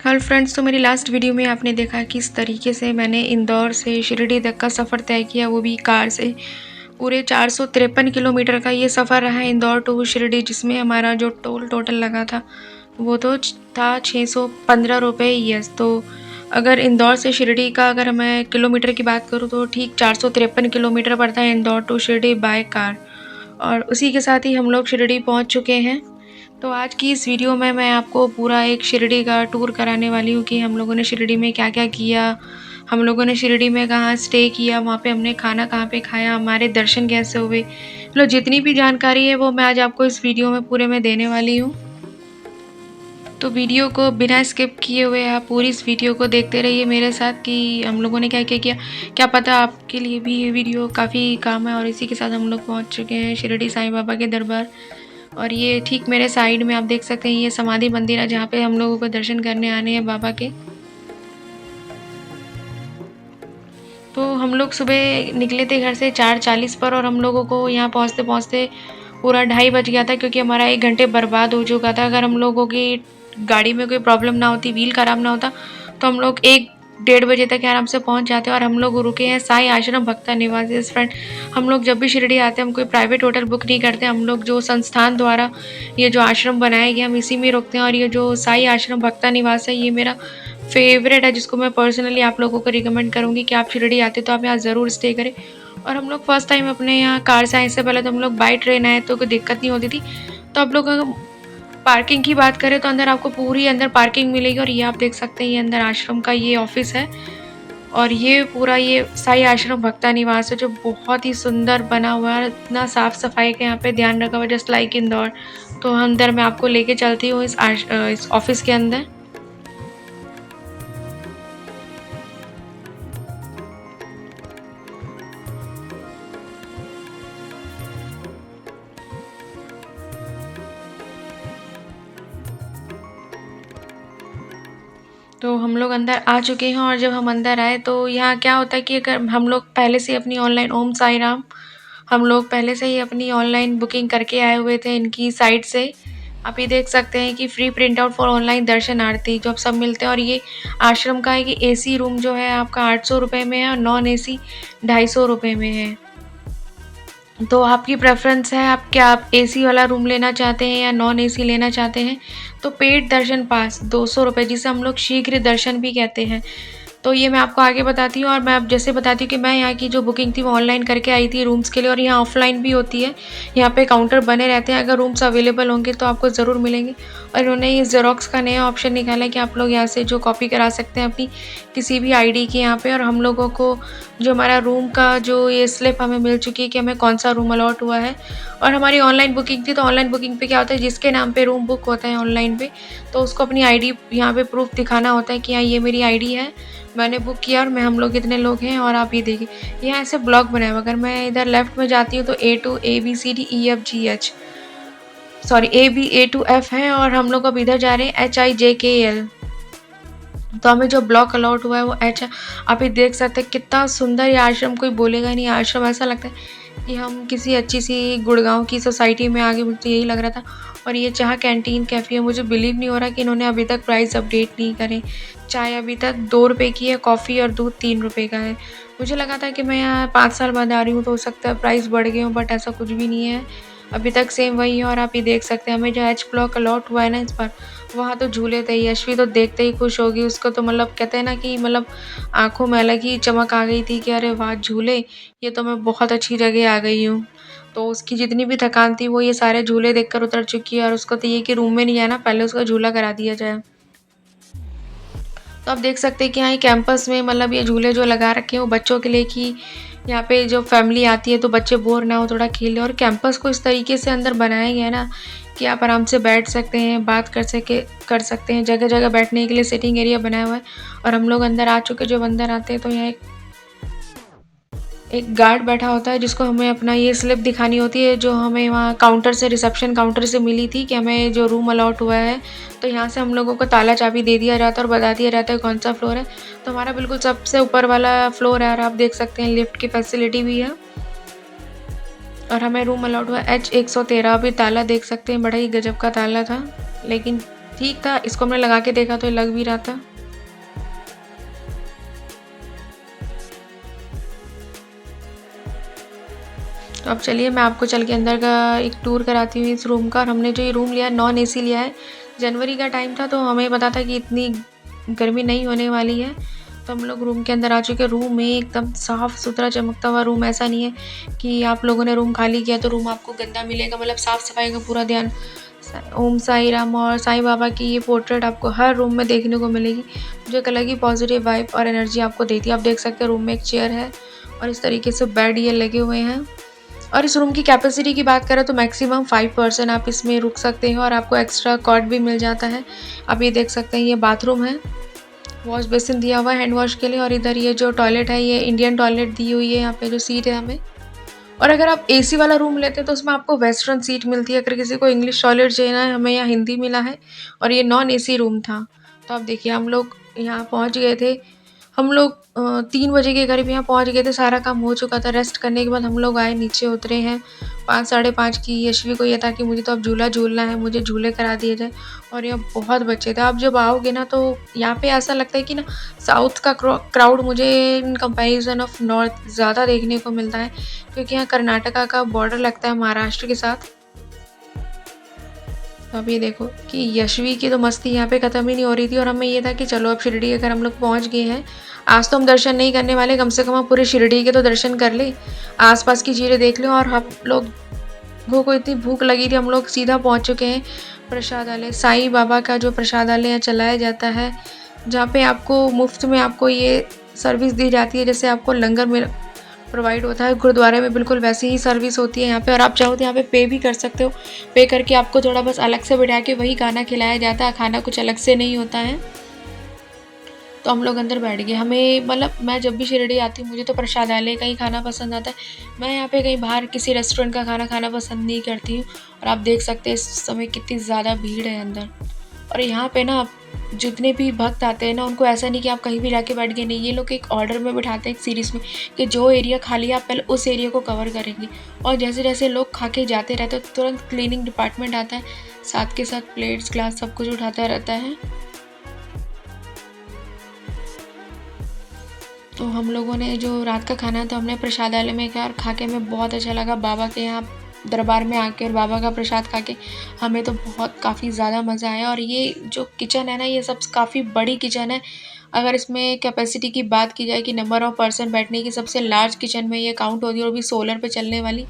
Hello friends, तो मेरी last video में आपने देखा कि इस तरीके से मैंने इंदौर से शिरडी तक का सफ़र तय किया, वो भी कार से। पूरे 453 किलोमीटर का ये सफ़र रहा इंदौर टू शिरडी, जिसमें हमारा जो टोटल लगा था वो तो था 615 रुपये। यस, तो अगर इंदौर से शिरडी का अगर मैं किलोमीटर की बात करूँ तो ठीक 453 किलोमीटर पड़ता है Indore to Shirdi by car. और उसी के साथ ही हम लोग शिरडी पहुँच चुके हैं। तो आज की इस वीडियो में मैं आपको पूरा एक शिरडी का टूर कराने वाली हूँ कि हम लोगों ने शिरडी में क्या क्या किया, हम लोगों ने शिरडी में कहाँ स्टे किया, वहाँ पे हमने खाना कहाँ पे खाया, हमारे दर्शन कैसे हुए। मतलब जितनी भी जानकारी है वो मैं आज आपको इस वीडियो में पूरे में देने वाली हूँ। तो वीडियो को बिना स्किप किए हुए आप पूरी इस वीडियो को देखते रहिए मेरे साथ कि हम लोगों ने क्या क्या किया। क्या पता आपके लिए भी ये वीडियो काफ़ी काम है। और इसी के साथ हम लोग पहुँच चुके हैं शिरडी साईं बाबा के दरबार। और ये ठीक मेरे साइड में आप देख सकते हैं, ये समाधि मंदिर है जहाँ पे हम लोगों को दर्शन करने आने हैं बाबा के। तो हम लोग सुबह निकले थे घर से 4:40 पर, और हम लोगों को यहाँ पहुँचते पहुँचते पूरा 2:30 बज गया था, क्योंकि हमारा 1 घंटे बर्बाद हो चुका था। अगर हम लोगों की गाड़ी में कोई प्रॉब्लम ना होती, व्हील ख़राब ना होता, तो हम लोग 1-1:30 बजे तक आराम से पहुँच जाते। और हम लोग रुके हैं साईं आश्रम भक्ता निवास। इस फ्रेंड, हम लोग जब भी शिरडी आते हैं हम कोई प्राइवेट होटल बुक नहीं करते। हम लोग जो संस्थान द्वारा ये जो आश्रम बनाया गया हम इसी में रुकते हैं। और ये जो साईं आश्रम भक्ता निवास है ये मेरा फेवरेट है, जिसको मैं पर्सनली आप लोगों को रिकमेंड करूँगी कि आप शिरडी आते तो आप यहाँ ज़रूर स्टे करें। और हम लोग फर्स्ट टाइम अपने यहाँ कार से आए, इससे पहले तो हम लोग बाई ट्रेन आए तो कोई दिक्कत नहीं होती थी। तो आप लोग अगर पार्किंग की बात करें तो अंदर आपको पूरी अंदर पार्किंग मिलेगी। और ये आप देख सकते हैं, ये अंदर आश्रम का ये ऑफिस है। और ये पूरा ये साईं आश्रम भक्ता निवास है, जो बहुत ही सुंदर बना हुआ है। इतना साफ़ सफाई का यहाँ पे ध्यान रखा हुआ है, जस्ट लाइक इंदौर। तो अंदर मैं आपको लेके चलती हूँ इस ऑफिस के अंदर। तो हम लोग अंदर आ चुके हैं। और जब हम अंदर आए तो यहाँ क्या होता है कि अगर हम लोग पहले से अपनी ऑनलाइन, ओम साई राम, हम लोग पहले से ही अपनी ऑनलाइन बुकिंग करके आए हुए थे इनकी साइट से। आप ये देख सकते हैं कि free print out for online darshan aarti जो अब सब मिलते हैं। और ये आश्रम का है कि एसी रूम जो है आपका 800 रुपये में है, और नॉन एसी 250 रुपये में है। तो आपकी प्रेफ़रेंस है, आप एसी वाला रूम लेना चाहते हैं या नॉन एसी लेना चाहते हैं। तो पेड दर्शन पास 200 रुपये, जिसे हम लोग शीघ्र दर्शन भी कहते हैं। तो ये मैं आपको आगे बताती हूँ। और मैं अब जैसे बताती हूँ कि मैं यहाँ की जो बुकिंग थी वो ऑनलाइन करके आई थी रूम्स के लिए, और यहाँ ऑफलाइन भी होती है। यहाँ पे काउंटर बने रहते हैं, अगर रूम्स अवेलेबल होंगे तो आपको ज़रूर मिलेंगे। और इन्होंने ये ज़ेरॉक्स का नया ऑप्शन निकाला है कि आप लोग यहाँ से जो कॉपी करा सकते हैं अपनी किसी भी आईडी की यहाँ पे। और हम लोगों को जो हमारा रूम का जो ये स्लिप हमें मिल चुकी है कि हमें कौन सा रूम अलॉट हुआ है। और हमारी ऑनलाइन बुकिंग थी, तो ऑनलाइन बुकिंग पे क्या होता है, जिसके नाम पे रूम बुक होता है ऑनलाइन पे, तो उसको अपनी आईडी यहाँ पे प्रूफ दिखाना होता है कि हाँ ये मेरी आईडी है, मैंने बुक किया और हम लोग इतने लोग हैं। और आप ये देखिए, यहाँ ऐसे ब्लॉक बनाया हुआ। अगर मैं इधर लेफ्ट में जाती हूँ तो A to A to है, और हम लोग अब इधर जा रहे हैं HIJKL। तो हमें जो ब्लॉक अलॉट हुआ है वो H है। आप ये देख सकते हैं कितना सुंदर ये आश्रम, कोई बोलेगा नहीं आश्रम, ऐसा लगता है कि हम किसी अच्छी सी गुड़गांव की सोसाइटी में आगे, मुझे यही लग रहा था। और ये चाह कैंटीन कैफ़े है, मुझे बिलीव नहीं हो रहा कि इन्होंने अभी तक प्राइस अपडेट नहीं करे। चाय अभी तक 2 रुपये की है, कॉफ़ी और दूध 3 रुपये का है। मुझे लगा था कि मैं यहाँ 5 साल बाद आ रही हूँ तो हो सकता है प्राइस बढ़ गए हों, बट ऐसा कुछ भी नहीं है, अभी तक सेम वही है। और आप ये देख सकते हैं हमें जो H ब्लॉक अलॉट हुआ है ना इस बार, वहाँ तो झूले थे। यशवी तो देखते ही खुश होगी, उसको तो मतलब कहते हैं ना कि मतलब आँखों में अलग ही चमक आ गई थी कि अरे वाह झूले, ये तो मैं बहुत अच्छी जगह आ गई हूँ। तो उसकी जितनी भी थकान थी वो ये सारे झूले देखकर उतर चुकी है। और उसको तो ये कि रूम में नहीं आना, पहले उसका झूला करा दिया जाए। तो आप देख सकते हैं कि यहाँ कैंपस में मतलब ये झूले जो लगा रखे हैं वो बच्चों के लिए, कि यहाँ पे जो फैमिली आती है तो बच्चे बोर ना हो, थोड़ा खेले। और कैंपस को इस तरीके से अंदर बनाया गया है ना कि आप आराम से बैठ सकते हैं, बात कर सकते हैं। जगह जगह बैठने के लिए सिटिंग एरिया बनाया हुआ है। और हम लोग अंदर आ चुके, जब अंदर आते हैं तो यहाँ एक गार्ड बैठा होता है, जिसको हमें अपना ये स्लिप दिखानी होती है, जो हमें वहाँ काउंटर से, रिसेप्शन काउंटर से मिली थी कि हमें जो रूम अलॉट हुआ है। तो यहाँ से हम लोगों को ताला चाबी दे दिया जाता है और बता दिया जाता है कौन सा फ्लोर है। तो हमारा बिल्कुल सबसे ऊपर वाला फ्लोर है, और आप देख सकते हैं लिफ्ट की फैसिलिटी भी है। और हमें रूम अलॉट हुआ H113। अभी ताला देख सकते हैं, बड़ा ही गजब का ताला था, लेकिन ठीक था, इसको हमने लगा के देखा तो ये लग भी रहा था। तो अब चलिए मैं आपको चल के अंदर का एक टूर कराती हूँ इस रूम का। और हमने जो ये रूम लिया है नॉन एसी लिया है। जनवरी का टाइम था तो हमें पता था कि इतनी गर्मी नहीं होने वाली है। तो हम लोग रूम के अंदर आ चुके हैं। रूम में एकदम साफ़ सुथरा चमकता हुआ रूम, ऐसा नहीं है कि आप लोगों ने रूम खाली किया तो रूम आपको गंदा मिलेगा। मतलब साफ़ सफाई का पूरा ध्यान। ओम साई राम और साईं बाबा की ये पोर्ट्रेट आपको हर रूम में देखने को मिलेगी, जो एक अलग ही पॉजिटिव वाइब और एनर्जी आपको देती है। आप देख सकते हैं रूम में एक चेयर है और इस तरीके से बेड ये लगे हुए हैं। और इस रूम की कैपेसिटी की बात करें तो मैक्सिमम 5% आप इसमें रुक सकते हैं और आपको एक्स्ट्रा कॉट भी मिल जाता है। आप ये देख सकते हैं ये बाथरूम है, वॉश बेसिन दिया हुआ है हैंड वॉश के लिए। और इधर ये जो टॉयलेट है ये इंडियन टॉयलेट दी हुई है। यहाँ पे जो सीट है हमें, और अगर आप एसी वाला रूम लेते हैं तो उसमें आपको वेस्टर्न सीट मिलती है। अगर किसी को इंग्लिश टॉयलेट चाहिए है, हमें यहाँ हिंदी मिला है और ये नॉन एसी रूम था। तो आप देखिए हम लोग यहाँ पहुँच गए थे। हम लोग 3 बजे के करीब यहाँ पहुँच गए थे, सारा काम हो चुका था। रेस्ट करने के बाद हम लोग आए, नीचे उतरे हैं 5 साढ़े 5 की। यशवी को ये था कि मुझे तो अब झूला झूलना है, मुझे झूले करा दिए जाए। और यहाँ बहुत बच्चे थे। आप जब आओगे ना तो यहाँ पे ऐसा लगता है कि ना साउथ का क्राउड मुझे इन कंपैरिजन ऑफ नॉर्थ ज़्यादा देखने को मिलता है, क्योंकि यहाँ कर्नाटका का बॉर्डर लगता है महाराष्ट्र के साथ। तो अब ये देखो कि यशवी की तो मस्ती यहाँ पे ख़त्म ही नहीं हो रही थी। और हमें ये था कि चलो अब शिरडी अगर हम लोग पहुँच गए हैं, आज तो हम दर्शन नहीं करने वाले, कम से कम हम पूरे शिरडी के तो दर्शन कर ले, आसपास की चीज़ें देख लें। और हम लोग को इतनी भूख लगी थी, हम लोग सीधा पहुँच चुके हैं प्रसादालय। साईं बाबा का जो प्रसादालय यहाँ चलाया जाता है, जहाँ पे आपको मुफ्त में आपको ये सर्विस दी जाती है, जैसे आपको लंगर में प्रोवाइड होता है गुरुद्वारे में, बिल्कुल वैसी ही सर्विस होती है यहाँ पे। और आप चाहो तो यहाँ पे पे भी कर सकते हो। पे करके आपको थोड़ा बस अलग से बैठा के वही खाना खिलाया जाता है, खाना कुछ अलग से नहीं होता है। तो हम लोग अंदर बैठ गए। हमें मतलब मैं जब भी शिरडी आती हूँ मुझे तो प्रसादालय का ही खाना पसंद आता है। मैं यहाँ पे कहीं बाहर किसी रेस्टोरेंट का खाना खाना पसंद नहीं करती हूँ। और आप देख सकते हैं इस समय कितनी ज़्यादा भीड़ है अंदर। और यहाँ पे ना जितने भी भक्त आते हैं ना, उनको ऐसा नहीं कि आप कहीं भी जाके बैठ गए, नहीं, ये लोग एक ऑर्डर में बिठाते हैं एक सीरीज़ में कि जो एरिया खाली है आप पहले उस एरिया को कवर करेंगे। और जैसे जैसे लोग खा के जाते रहते हैं तुरंत क्लीनिंग डिपार्टमेंट आता है, साथ के साथ प्लेट्स ग्लास सब कुछ उठाता रहता है। तो हम लोगों ने जो रात का खाना तो हमने प्रसादालय में खाया और खा के हमें बहुत अच्छा लगा। बाबा के यहाँ दरबार में आके और बाबा का प्रसाद खा के हमें तो बहुत काफ़ी ज़्यादा मज़ा आया। और ये जो किचन है ना, ये सब काफ़ी बड़ी किचन है। अगर इसमें कैपेसिटी की बात की जाए कि नंबर ऑफ़ पर्सन बैठने की, सबसे लार्ज किचन में ये काउंट होती है, और भी सोलर पे चलने वाली।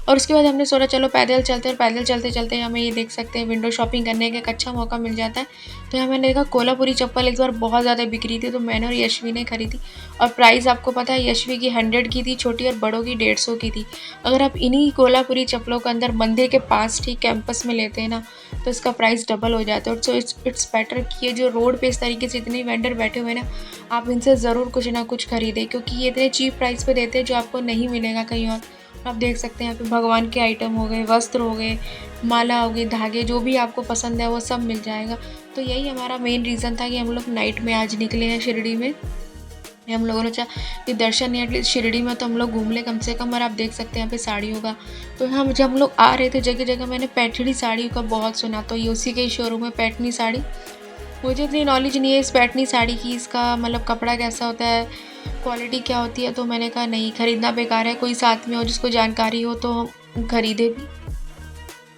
और उसके बाद हमने सोचा चलो पैदल चलते हैं। और पैदल चलते चलते हमें ये देख सकते हैं विंडो शॉपिंग करने का एक अच्छा मौका मिल जाता है। तो यहाँ मैंने देखा कोल्हापुरी चप्पल इस बार बहुत ज़्यादा बिक रही थी, तो मैंने और यशवी ने खरीदी। और प्राइस आपको पता है, यशवी की 100 की थी छोटी और बड़ों की 150 की थी। अगर आप इन्हीं कोल्हापुरी चप्पलों को अंदर मंदिर के पास ठीक कैंपस में लेते हैं ना, तो इसका प्राइस डबल हो जाता है। और सो इट्स बेटर कि ये जो रोड पे इस तरीके से इतने वेंडर बैठे हुए हैं ना, आप इनसे ज़रूर कुछ ना कुछ खरीदें, क्योंकि ये इतने चीप प्राइस पे देते हैं जो आपको नहीं मिलेगा कहीं और। आप देख सकते हैं यहाँ पे भगवान के आइटम हो गए, वस्त्र हो गए, माला हो गई, धागे, जो भी आपको पसंद है वो सब मिल जाएगा। तो यही हमारा मेन रीज़न था कि हम लोग नाइट में आज निकले हैं शिरडी में। हम लोगों ने चाहा कि दर्शन एटलीस्ट शिरडी में तो हम लोग घूम ले कम से कम। और आप देख सकते हैं यहाँ पे साड़ियों का, तो यहाँ जब हम लोग आ रहे थे जगह जगह मैंने पैठनी साड़ी का बहुत सुना, तो ये उसी के ही शोरूम है पैठनी साड़ी। मुझे इतनी नॉलेज नहीं है इस पैठनी साड़ी की, इसका मतलब कपड़ा कैसा होता है, क्वालिटी क्या होती है, तो मैंने कहा नहीं खरीदना बेकार है, कोई साथ में हो जिसको जानकारी हो तो हम खरीदे भी।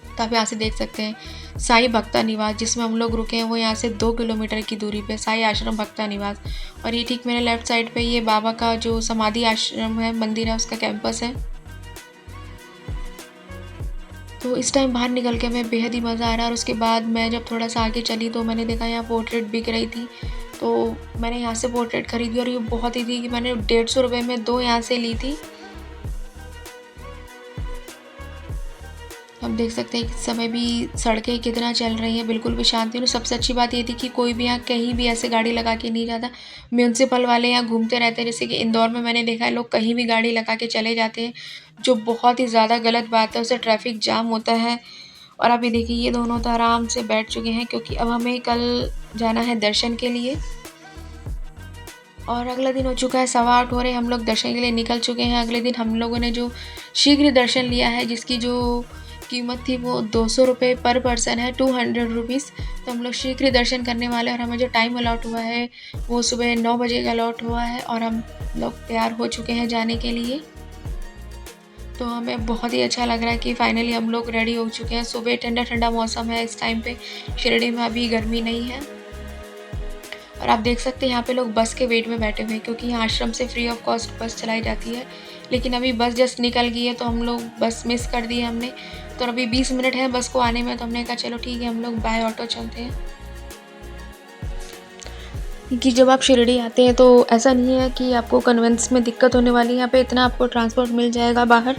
तो आप यहाँ से देख सकते हैं साई भक्ता निवास, जिसमें हम लोग रुके हैं, वो यहाँ से 2 किलोमीटर की दूरी पे साई आश्रम भक्ता निवास। और ये ठीक मेरे लेफ़्ट साइड पे ये बाबा का जो समाधि आश्रम है, मंदिर है, उसका कैंपस है। तो इस टाइम बाहर निकल के हमें बेहद ही मज़ा आ रहा है। और उसके बाद मैं जब थोड़ा सा आगे चली तो मैंने देखा यहाँ पोर्ट्रेट बिक रही थी, तो मैंने यहाँ से पोर्ट्रेट खरीदी। और ये बहुत ही थी कि मैंने 150 रुपये में 2 यहाँ से ली थी। हम देख सकते हैं इस समय भी सड़कें कितना चल रही हैं, बिल्कुल भी शांति नहीं। सबसे अच्छी बात ये थी कि कोई भी यहाँ कहीं भी ऐसे गाड़ी लगा के नहीं जाता। म्यूनसिपल वाले यहाँ घूमते रहते हैं, जैसे कि इंदौर में मैंने देखा है लोग कहीं भी गाड़ी लगा के चले जाते हैं, जो बहुत ही ज़्यादा गलत बात है, उससे ट्रैफिक जाम होता है। और अभी देखिए ये दोनों तो आराम से बैठ चुके हैं, क्योंकि अब हमें कल जाना है दर्शन के लिए। और अगला दिन हो चुका है 8:15 हो रहे, हम लोग दर्शन के लिए निकल चुके हैं। अगले दिन हम लोगों ने जो शीघ्र दर्शन लिया है, जिसकी जो कीमत थी वो 200 रुपये पर पर्सन है, 200 रुपीज़। तो हम लोग शीघ्र ही दर्शन करने वाले हैं और हमें जो टाइम अलॉट हुआ है वो सुबह 9 बजे का अलॉट हुआ है और हम लोग तैयार हो चुके हैं जाने के लिए। तो हमें बहुत ही अच्छा लग रहा है कि फाइनली हम लोग रेडी हो चुके हैं। सुबह ठंडा ठंडा मौसम है इस टाइम पे, शिरडी में अभी गर्मी नहीं है। और आप देख सकते हैं यहाँ पे लोग बस के वेट में बैठे हुए हैं, क्योंकि यहाँ आश्रम से फ्री ऑफ कॉस्ट बस चलाई जाती है। लेकिन अभी बस जस्ट निकल गई है तो हम लोग बस मिस कर दी है हमने। तो अभी 20 मिनट है बस को आने में, तो हमने कहा चलो ठीक है हम लोग बाय ऑटो चलते हैं। कि जब आप शिरडी आते हैं तो ऐसा नहीं है कि आपको कन्वेंस में दिक्कत होने वाली है। यहाँ पे इतना आपको ट्रांसपोर्ट मिल जाएगा बाहर,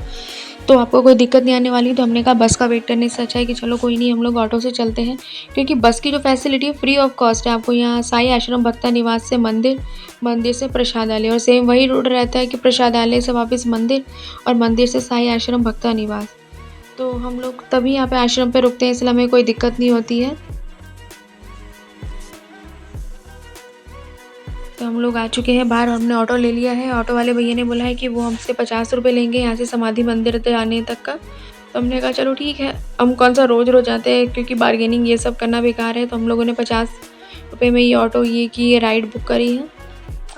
तो आपको कोई दिक्कत नहीं आने वाली। तो हमने कहा बस का वेट करने से अच्छा है कि चलो कोई नहीं हम लोग ऑटो से चलते हैं, क्योंकि बस की जो फैसिलिटी है फ्री ऑफ कॉस्ट है। आपको यहाँ साई आश्रम भक्ता निवास से मंदिर, मंदिर से प्रसादालय, और सेम वही रूट रहता है कि प्रसादालय से वापस मंदिर और मंदिर से साई आश्रम भक्ता निवास। तो हम लोग तभी यहाँ पे आश्रम पे रुकते हैं, इसलिए हमें कोई दिक्कत नहीं होती है। तो हम लोग आ चुके हैं बाहर, हमने ऑटो ले लिया है। ऑटो वाले भैया ने बोला है कि वो हमसे 50 रुपये लेंगे यहाँ से समाधि मंदिर तक आने तक का। तो हमने कहा चलो ठीक है, हम कौन सा रोज़ रोज़ आते हैं, क्योंकि बार्गेनिंग ये सब करना बेकार है। तो हम लोगों ने 50 रुपये में ये ऑटो ये राइड बुक करी है।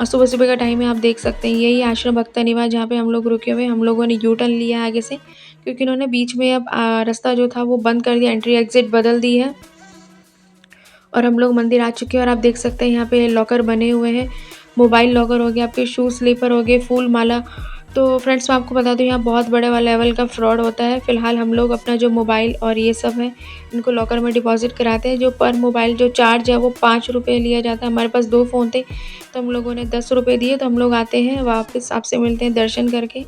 और सुबह सुबह का टाइम है, आप देख सकते हैं यही आश्रम भक्ता निवास जहाँ पे हम लोग रुके हुए। हम लोगों ने यू टर्न लिया आगे से, क्योंकि इन्होंने बीच में अब रास्ता जो था वो बंद कर दिया, एंट्री एग्जिट बदल दी है। और हम लोग मंदिर आ चुके हैं और आप देख सकते हैं यहाँ पे लॉकर बने हुए हैं। मोबाइल लॉकर हो गया, आपके शूज़ स्लीपर हो गए, फूल माला। तो फ्रेंड्स मैं आपको बता दूँ यहाँ बहुत बड़े वाला लेवल का फ्रॉड होता है। फ़िलहाल हम लोग अपना जो मोबाइल और ये सब है इनको लॉकर में डिपॉज़िट कराते हैं। जो पर मोबाइल जो चार्ज है वो 5 रुपये लिया जाता है। हमारे पास 2 फ़ोन थे तो हम लोगों ने 10 रुपये दिए। तो हम लोग आते हैं वापस, आपसे मिलते हैं दर्शन करके।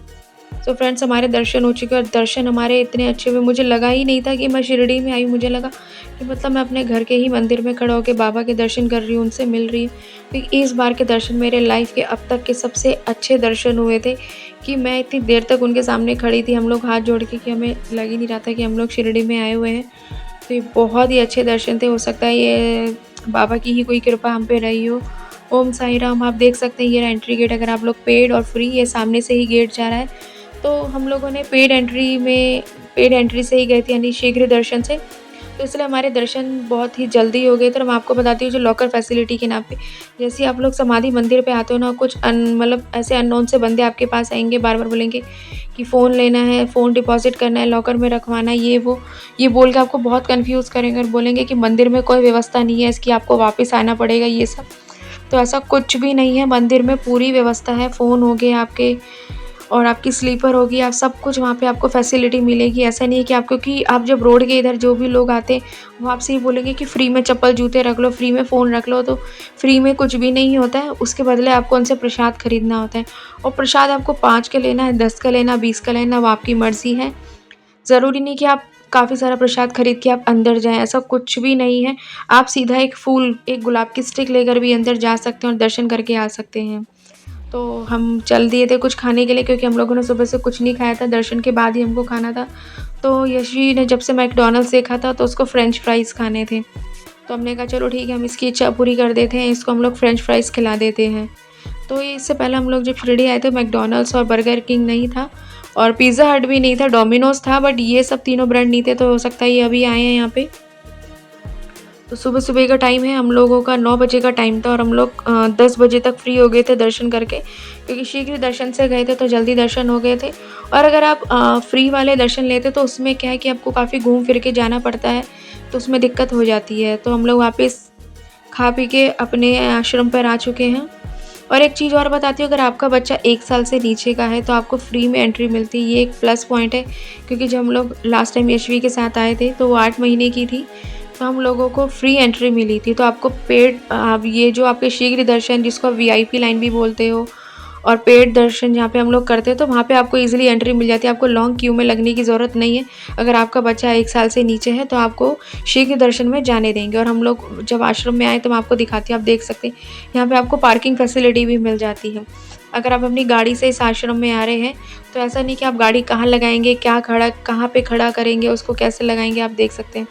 सो फ्रेंड्स हमारे दर्शन हो चुके हैं और दर्शन हमारे इतने अच्छे हुए, मुझे लगा ही नहीं था कि मैं शिरडी में आई। मुझे लगा कि मतलब मैं अपने घर के ही मंदिर में खड़ा होकर बाबा के दर्शन कर रही हूँ, उनसे मिल रही हूँ। क्योंकि इस बार के दर्शन मेरे लाइफ के अब तक के सबसे अच्छे दर्शन हुए थे, कि मैं इतनी देर तक उनके सामने खड़ी थी, हम लोग हाथ जोड़ के, कि हमें लग ही नहीं रहा था कि हम लोग शिरडी में आए हुए हैं। तो ये बहुत ही अच्छे दर्शन थे। हो सकता है ये बाबा की ही कोई कृपा हम पे रही हो। ओम साई राम। आप देख सकते हैं ये एंट्री गेट, अगर आप लोग पेड और फ्री, ये सामने से ही गेट जा रहा है। तो हम लोगों ने पेड एंट्री से ही गए थे, यानी शीघ्र दर्शन से। तो इसलिए हमारे दर्शन बहुत ही जल्दी हो गए थे। और मैं आपको बताती हूँ जो लॉकर फैसिलिटी के नाम पे, जैसे आप लोग समाधि मंदिर पे आते हो ना, कुछ मतलब ऐसे अननोन से बंदे आपके पास आएंगे, बार बार बोलेंगे कि फ़ोन लेना है, फ़ोन डिपॉजिट करना है, लॉकर में रखवाना है, ये वो, ये बोल के आपको बहुत कन्फ्यूज़ करेंगे और बोलेंगे कि मंदिर में कोई व्यवस्था नहीं है इसकी, आपको वापस आना पड़ेगा, ये सब। तो ऐसा कुछ भी नहीं है, मंदिर में पूरी व्यवस्था है। फ़ोन हो गए आपके और आपकी स्लीपर होगी, आप सब कुछ वहाँ पे आपको फैसिलिटी मिलेगी। ऐसा नहीं है कि आप, क्योंकि आप जब रोड के इधर जो भी लोग आते हैं वो आपसे ही बोलेंगे कि फ्री में चप्पल जूते रख लो, फ्री में फ़ोन रख लो। तो फ्री में कुछ भी नहीं होता है, उसके बदले आपको उनसे प्रसाद खरीदना होता है। और प्रसाद आपको 5 का लेना है, 10 का लेना, 20 का लेना, वो आपकी मर्ज़ी है। ज़रूरी नहीं कि आप काफ़ी सारा प्रसाद खरीद के आप अंदर जाएँ, ऐसा कुछ भी नहीं है। आप सीधा एक फूल, एक गुलाब की स्टिक लेकर भी अंदर जा सकते हैं और दर्शन करके आ सकते हैं। तो हम चल दिए थे कुछ खाने के लिए, क्योंकि हम लोगों ने सुबह से कुछ नहीं खाया था, दर्शन के बाद ही हमको खाना था। तो यशी ने जब से मैकडॉनल्ड्स देखा था तो उसको फ्रेंच फ्राइज़ खाने थे। तो हमने कहा चलो ठीक है, हम इसकी इच्छा पूरी कर देते हैं, इसको हम लोग फ्रेंच फ्राइज़ खिला देते हैं। तो ये इससे पहले हम लोग जब शिरडी आए थे मैकडॉनल्ड्स और बर्गर किंग नहीं था और पिज़्ज़ा हट भी नहीं था, डोमिनोज़ था, बट ये सब तीनों ब्रांड नहीं थे। तो हो सकता है ये अभी आए हैं यहाँ पे। तो सुबह सुबह का टाइम है, हम लोगों का 9 बजे का टाइम था और हम लोग 10 बजे तक फ्री हो गए थे दर्शन करके, क्योंकि शीघ्र दर्शन से गए थे तो जल्दी दर्शन हो गए थे। और अगर आप फ्री वाले दर्शन लेते तो उसमें क्या है कि आपको काफ़ी घूम फिर के जाना पड़ता है, तो उसमें दिक्कत हो जाती है। तो हम लोग वापस खा पी के अपने आश्रम पर आ चुके हैं। और एक चीज़ और बताती हूँ, अगर आपका बच्चा 1 साल से नीचे का है तो आपको फ्री में एंट्री मिलती है। ये एक प्लस पॉइंट है, क्योंकि जब हम लोग लास्ट टाइम यशवी के साथ आए थे तो वो 8 महीने की थी, तो हम लोगों को फ्री एंट्री मिली थी। तो आपको पेड, ये जो आपके शीघ्र दर्शन जिसको आप वीआईपी लाइन भी बोलते हो, और पेड दर्शन जहाँ पे हम लोग करते हैं, तो वहाँ पे आपको इजीली एंट्री मिल जाती है। आपको लॉन्ग क्यू में लगने की ज़रूरत नहीं है। अगर आपका बच्चा 1 साल से नीचे है तो आपको शीघ्र दर्शन में जाने देंगे। और हम लोग जब आश्रम में आए तो मैं आपको दिखाती हूँ, आप देख सकते हैं यहाँ पे आपको पार्किंग फैसिलिटी भी मिल जाती है। अगर आप अपनी गाड़ी से इस आश्रम में आ रहे हैं तो ऐसा नहीं कि आप गाड़ी कहाँ लगाएंगे, कहाँ पे खड़ा करेंगे, उसको कैसे लगाएंगे, आप देख सकते हैं।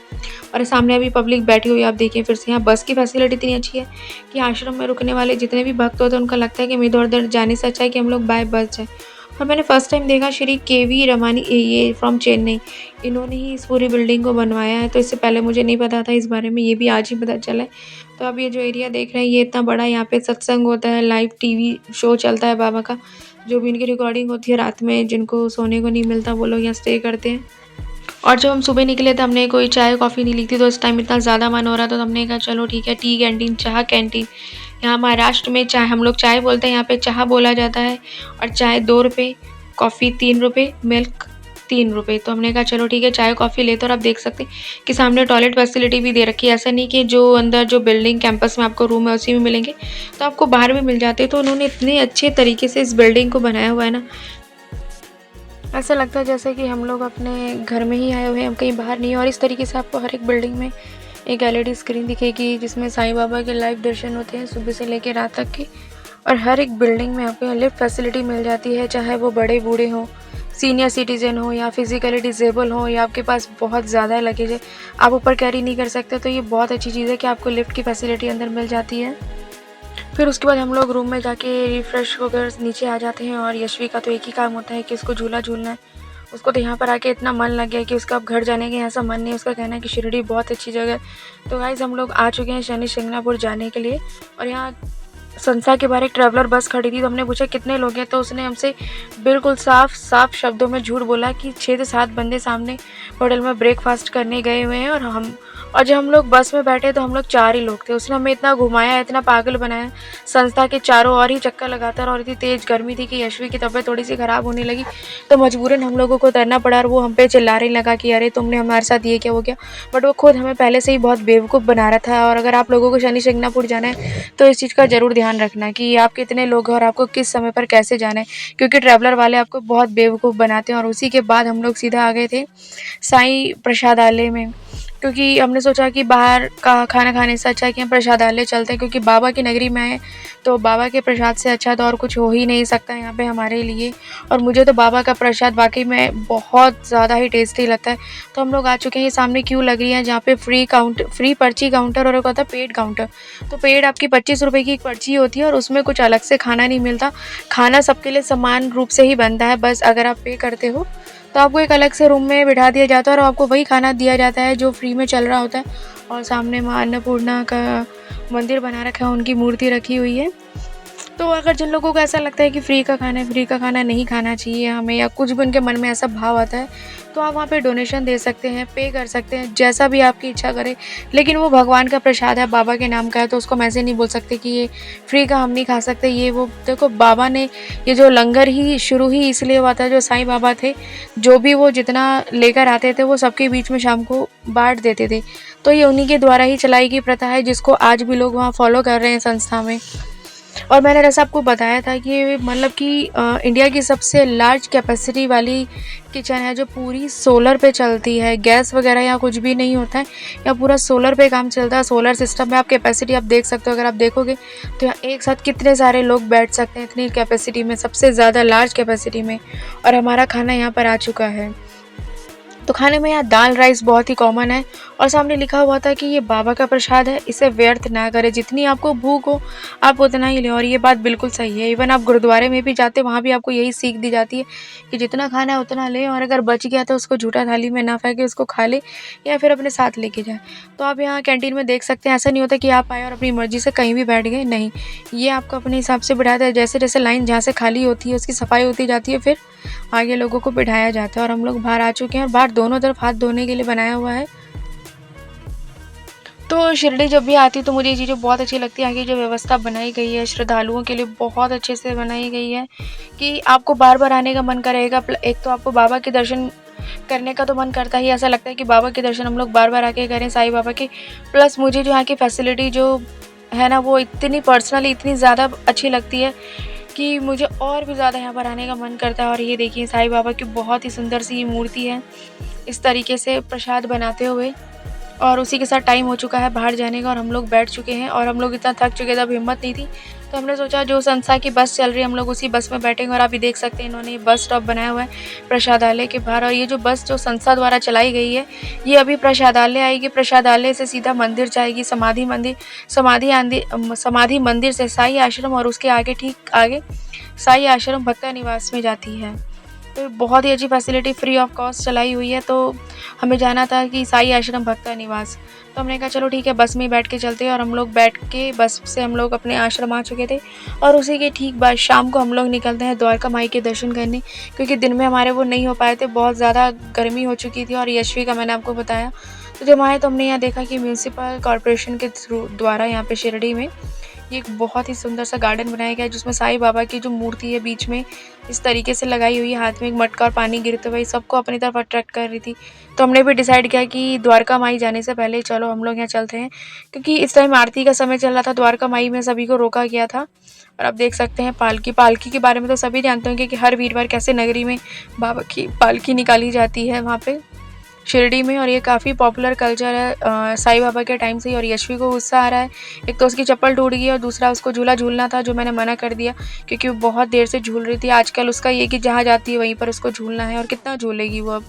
और सामने अभी पब्लिक बैठी हुई है, आप देखिए फिर से। यहाँ बस की फैसिलिटी इतनी अच्छी है कि आश्रम में रुकने वाले जितने भी भक्त होते हैं उनका लगता है कि हम इधर उधर जाने से अच्छा है कि हम लोग बाय बस जाएँ। और मैंने फर्स्ट टाइम देखा श्री केवी रमानी ये फ्रॉम चेन्नई, इन्होंने ही इस पूरी बिल्डिंग को बनवाया है। तो इससे पहले मुझे नहीं पता था इस बारे में, ये भी आज ही पता चला है। तो अब ये जो एरिया देख रहे हैं ये इतना बड़ा, यहाँ पे सत्संग होता है, लाइव टीवी शो चलता है बाबा का, जो भी इनकी रिकॉर्डिंग होती है रात में, जिनको सोने को नहीं मिलता वो लोग यहाँ स्टे करते हैं। और जब हम सुबह निकले तो हमने कोई चाय कॉफ़ी नहीं ली थी, तो इस टाइम इतना ज़्यादा मन हो रहा था तो हमने कहा चलो ठीक है, टी कैंटीन, चाह कैंटीन। यहाँ महाराष्ट्र में चाय, हम लोग चाय बोलते हैं, यहाँ पे चाह बोला जाता है। और चाय 2 रुपये, कॉफ़ी 3 रुपये, मिल्क 3 रुपये। तो हमने कहा चलो ठीक है, चाय कॉफ़ी लेते। और आप देख सकते हैं कि सामने टॉयलेट फैसिलिटी भी दे रखी है। ऐसा नहीं कि जो अंदर जो बिल्डिंग कैंपस में आपको रूम है उसी में मिलेंगे, तो आपको बाहर भी मिल जाते हैं। तो उन्होंने इतने अच्छे तरीके से इस बिल्डिंग को बनाया हुआ है ना, ऐसा लगता है जैसे कि हम लोग अपने घर में ही आए हुए हैं, हम कहीं बाहर नहीं हैं। और इस तरीके से आपको हर एक बिल्डिंग में एक एलईडी स्क्रीन दिखेगी, जिसमें साईं बाबा के लाइव दर्शन होते हैं सुबह से लेकर रात तक के। और हर एक बिल्डिंग में आपको लिफ्ट फैसिलिटी मिल जाती है, चाहे वो बड़े बूढ़े हों, सीनियर सिटीजन हो, या फिजिकली डिसेबल हो, या आपके पास बहुत ज़्यादा लगेज है, आप ऊपर कैरी नहीं कर सकते, तो ये बहुत अच्छी चीज़ है कि आपको लिफ्ट की फैसिलिटी अंदर मिल जाती है। फिर उसके बाद हम लोग रूम में जाके रिफ़्रेश होकर नीचे आ जाते हैं। और यशवी का तो एक ही काम होता है कि उसको झूला झूलना है। उसको तो यहाँ पर आके इतना मन लग गया कि उसका अब घर जाने का ऐसा मन नहीं। उसका कहना है कि शिरडी बहुत अच्छी जगह है। तो गाइज़ हम लोग आ चुके हैं शनि शिंगणापुर जाने के लिए। और यहाँ संस्था के बाहर एक ट्रैवलर बस खड़ी थी, तो हमने पूछा कितने लोग हैं, तो उसने हमसे बिल्कुल साफ साफ शब्दों में झूठ बोला कि 6 से 7 बंदे सामने होटल में ब्रेकफास्ट करने गए हुए हैं। और जब हम लोग बस में बैठे तो हम लोग 4 ही लोग थे। उसने हमें इतना घुमाया, इतना पागल बनाया, संस्था के चारों ओर ही चक्कर लगाता रहा। और इतनी तेज़ गर्मी थी कि यशवी की तबीयत थोड़ी सी ख़राब होने लगी, तो मजबूरन हम लोगों को उतरना पड़ा। और वो हम पे चिल्लाने लगा कि अरे तुमने हमारे साथ ये क्या, वो क्या। बट वो खुद हमें पहले से ही बहुत बेवकूफ़ बना रहा था। और अगर आप लोगों को शनि शिंगणापुर जाना है तो इस चीज़ का ज़रूर ध्यान रखना कि आप कितने लोग हैं और आपको किस समय पर कैसे जाना है, क्योंकि ट्रैवलर वाले आपको बहुत बेवकूफ़ बनाते हैं। और उसी के बाद हम लोग सीधा आ गए थे साईं प्रसादालय में, क्योंकि हमने सोचा कि बाहर का खाना खाने से अच्छा है कि हम प्रसादालय चलते हैं, क्योंकि बाबा की नगरी में आए तो बाबा के प्रसाद से अच्छा तो और कुछ हो ही नहीं सकता यहाँ पे हमारे लिए। और मुझे तो बाबा का प्रसाद वाकई में बहुत ज़्यादा ही टेस्टी लगता है। तो हम लोग आ चुके हैं, सामने क्यू लग रही है जहाँ पे फ्री पर्ची काउंटर और एक होता है पेड काउंटर। तो पेड आपकी 25 रुपये की एक पर्ची होती है और उसमें कुछ अलग से खाना नहीं मिलता। खाना सबके लिए समान रूप से ही बनता है, बस अगर आप पे करते हो तो आपको एक अलग से रूम में बिठा दिया जाता है और आपको वही खाना दिया जाता है जो फ्री में चल रहा होता है। और सामने माँ अन्नपूर्णा का मंदिर बना रखा है, उनकी मूर्ति रखी हुई है। तो अगर जिन लोगों को ऐसा लगता है कि फ्री का खाना नहीं खाना चाहिए हमें, या कुछ भी उनके मन में ऐसा भाव आता है, तो आप वहाँ पे डोनेशन दे सकते हैं, पे कर सकते हैं, जैसा भी आपकी इच्छा करे। लेकिन वो भगवान का प्रसाद है, बाबा के नाम का है, तो उसको हम ऐसे नहीं बोल सकते कि ये फ्री का हम नहीं खा सकते। ये वो देखो, बाबा ने ये जो लंगर ही शुरू ही इसलिए हुआ था, जो साईं बाबा थे, जो भी वो जितना लेकर आते थे वो सबके बीच में शाम को बांट देते थे। तो ये उन्हीं के द्वारा ही चलाई गई प्रथा है, जिसको आज भी लोग वहाँ फॉलो कर रहे हैं संस्था में। और मैंने जैसा आपको बताया था कि मतलब कि इंडिया की सबसे लार्ज कैपेसिटी वाली किचन है, जो पूरी सोलर पे चलती है। गैस वगैरह यहाँ कुछ भी नहीं होता है, यहाँ पूरा सोलर पे काम चलता है। सोलर सिस्टम में आप कैपेसिटी आप देख सकते हो, अगर आप देखोगे तो यहाँ एक साथ कितने सारे लोग बैठ सकते हैं इतनी कैपेसिटी में, सबसे ज़्यादा लार्ज कैपेसिटी में। और हमारा खाना यहाँ पर आ चुका है। तो खाने में यहाँ दाल राइस बहुत ही कॉमन है। और सामने लिखा हुआ था कि ये बाबा का प्रसाद है, इसे व्यर्थ ना करें, जितनी आपको भूख हो आप उतना ही लें। और ये बात बिल्कुल सही है। इवन आप गुरुद्वारे में भी जाते, वहाँ भी आपको यही सीख दी जाती है कि जितना खाना है उतना लें, और अगर बच गया तो उसको झूठा थाली में ना फेंके, उसको खा ले या फिर अपने साथ लेके जाए। तो आप यहाँ कैंटीन में देख सकते हैं, ऐसा नहीं होता कि आप आए और अपनी मर्जी से कहीं भी बैठ गए, नहीं, ये आपको अपने हिसाब से बिठाता है। जैसे जैसे लाइन जहाँ से खाली होती है उसकी सफाई होती जाती है, फिर आगे लोगों को बिठाया जाता है। और हम लोग बाहर आ चुके हैं और बाहर दोनों तरफ हाथ धोने के लिए बनाया हुआ है। तो शिरडी जब भी आती तो मुझे ये चीज़ें बहुत अच्छी लगती है। आगे जो व्यवस्था बनाई गई है श्रद्धालुओं के लिए बहुत अच्छे से बनाई गई है कि आपको बार बार आने का मन करेगा। एक तो आपको बाबा के दर्शन करने का तो मन करता ही, ऐसा लगता है कि बाबा के दर्शन हम लोग बार बार आके करें, साईं बाबा के। प्लस मुझे जो यहाँ की फैसिलिटी जो है ना, वो इतनी पर्सनली इतनी ज़्यादा अच्छी लगती है कि मुझे और भी ज़्यादा यहाँ पर आने का मन करता है। और ये देखिए साईं बाबा की बहुत ही सुंदर सी मूर्ति है, इस तरीके से प्रसाद बनाते हुए। और उसी के साथ टाइम हो चुका है बाहर जाने का और हम लोग बैठ चुके हैं। और हम लोग इतना थक चुके थे, अब हिम्मत नहीं थी, तो हमने सोचा जो संस्था की बस चल रही है हम लोग उसी बस में बैठेंगे। और आप भी देख सकते हैं इन्होंने ये बस स्टॉप बनाया हुआ है प्रसादालय के बाहर। और ये जो बस जो संस्था द्वारा चलाई गई है, ये अभी प्रसादालय आएगी, प्रसादालय से सीधा मंदिर जाएगी, समाधि मंदिर से साई आश्रम, और उसके आगे ठीक आगे साई आश्रम भक्ता निवास में जाती है। तो बहुत ही अच्छी फैसिलिटी फ्री ऑफ कॉस्ट चलाई हुई है, तो हमें जाना था कि साई आश्रम भक्ता निवास। तो हमने कहा चलो ठीक है, बस में ही बैठ के चलते हैं, और हम लोग बैठ के बस से हम लोग अपने आश्रम आ चुके थे। और उसी के ठीक बाद शाम को हम लोग निकलते हैं द्वारका माई के दर्शन करने, क्योंकि दिन में हमारे वो नहीं हो पाए थे, बहुत ज़्यादा गर्मी हो चुकी थी और यशवी का मैंने आपको बताया। तो जब आए तो हमने यहाँ देखा कि म्यूनसिपल कॉरपोरेशन के थ्रू द्वारा यहाँ पे शिरडी में ये एक बहुत ही सुंदर सा गार्डन बनाया गया है, जिसमें साईं बाबा की जो मूर्ति है बीच में इस तरीके से लगाई हुई है, हाथ में एक मटका और पानी गिरते हुए सबको अपनी तरफ अट्रैक्ट कर रही थी। तो हमने भी डिसाइड किया कि द्वारका माई जाने से पहले चलो हम लोग यहाँ चलते हैं, क्योंकि इस टाइम आरती का समय चल रहा था। द्वारका माई में सभी को रोका गया था। और आप देख सकते हैं पालकी के बारे में तो सभी जानते होंगे कि हर वीरवार कैसे नगरी में बाबा की पालकी निकाली जाती है वहाँ पे शिरडी में, और ये काफ़ी पॉपुलर कल्चर है साईं बाबा के टाइम से ही। और यशवी को गुस्सा आ रहा है, एक तो उसकी चप्पल टूट गई और दूसरा उसको झूला झूलना था, जो मैंने मना कर दिया क्योंकि वो बहुत देर से झूल रही थी। आजकल उसका ये कि जहाँ जाती है वहीं पर उसको झूलना है, और कितना झूलेगी वो अब।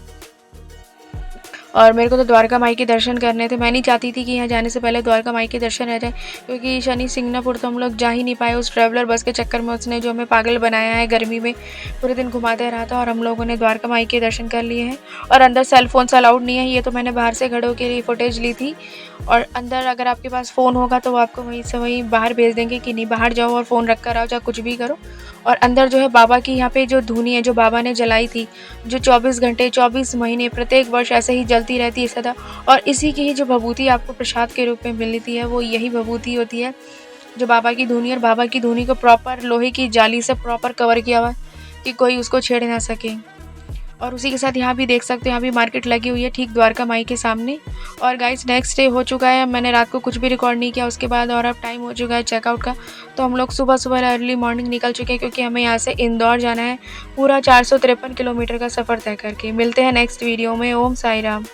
और मेरे को तो द्वारका माई के दर्शन करने थे। मैं नहीं चाहती थी कि यहाँ जाने से पहले द्वारका माई के दर्शन रह जाए, क्योंकि शनि सिंगनापुर तो हम लोग जा ही नहीं पाए। उस ट्रैवलर बस के चक्कर में उसने जो हमें पागल बनाया है, गर्मी में पूरे दिन घुमाते रहा था। और हम लोगों ने द्वारका माई के दर्शन कर लिए हैं। और अंदर सेल फोन्स अलाउड नहीं है, ये तो मैंने बाहर से खड़े होकर फुटेज ली थी। और अंदर अगर आपके पास फ़ोन होगा तो वो आपको वहीं से वहीं बाहर भेज देंगे कि नहीं बाहर जाओ और फ़ोन रख कर आओ, चाहे कुछ भी करो। और अंदर जो है बाबा की यहाँ पे जो धुनी है जो बाबा ने जलाई थी, जो 24 घंटे 24 महीने प्रत्येक वर्ष ऐसे ही जलती रहती है सदा। और इसी की ही जो भभूति आपको प्रसाद के रूप में मिलती है, वो यही भभूति होती है जो बाबा की धुनी। और बाबा की धुनी को प्रॉपर लोहे की जाली से प्रॉपर कवर किया हुआ है कि कोई उसको छेड़ ना सके। और उसी के साथ यहाँ भी देख सकते हो, यहाँ भी मार्केट लगी हुई है ठीक द्वारका माई के सामने। और गाइस नेक्स्ट डे हो चुका है, मैंने रात को कुछ भी रिकॉर्ड नहीं किया उसके बाद, और अब टाइम हो चुका है चेकआउट का। तो हम लोग सुबह सुबह अर्ली मॉर्निंग निकल चुके हैं, क्योंकि हमें यहाँ से इंदौर जाना है पूरा 453 किलोमीटर का सफ़र तय करके। मिलते हैं नेक्स्ट वीडियो में। ओम साई राम।